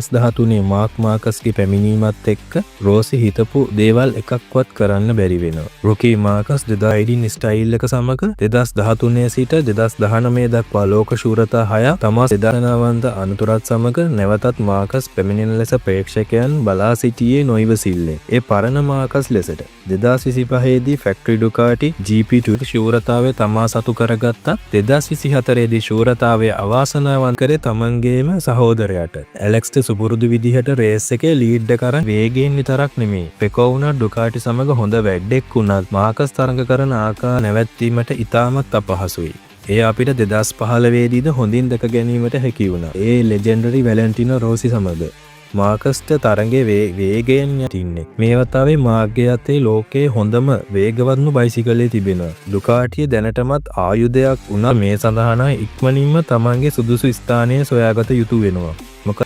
2013 mark මාකස්ගේ පැමිණීමත් එක්ක රෝසි හිතපු දේවල් එකක්වත් කරන්න බැරි වෙනවා. රොකී මාකස් 2018 ස්ටයිල් එක සමග 2013 සිට 2019 දක්වා ලෝක ශූරතා 6 තමා සිදානවන්ත අනතුරත් සමග නැවතත් මාකස් පැමිණෙන ලෙස ප්‍රේක්ෂකයන් බලා සිටියේ නොයිවසිල්ලෙන්. ඒ පරණ මාකස් ලෙසට 2025 දී ෆැක්ටරි ඩුකාටි GP2 ශූරතාවේ තමා සතු කරගත්තා. 2024 දී ශූරතාවේ අවාසනාවන්ත කරේ තමන්ගේම සහෝදරයාට. ඇලෙක්ස්ට සුපුරුදු විදිහට රේස් එකේ ලීඩ් එක කරන් වේගයෙන් විතරක් නෙමෙයි පෙකෝ වුණා ඩුකාටි සමග හොඳ වැඩක් වුණත් මාකස් තරඟ කරන ආකාරය නැවැත්වීමට ඉතාමත් අපහසුයි. ඒ අපිට 2015 දීද හොඳින් දැක ගැනීමට හැකි වුණා. ඒ ලෙජෙන්ඩරි වැලන්ටිනෝ රෝසි සමග මාකස්ට තරඟේ වේගයෙන් යටින්නේ. මේ වතාවේ මාර්ගය අතේ ලෝකයේ හොඳම වේගවත්ම බයිසිකලේ තිබෙනවා. ඩුකාටිය දැනටමත් ආයුධයක් වුණා මේ සඳහා ඉක්මනින්ම තමන්ගේ සුදුසු ස්ථානය සොයාගත යුතු වෙනවා. මොකද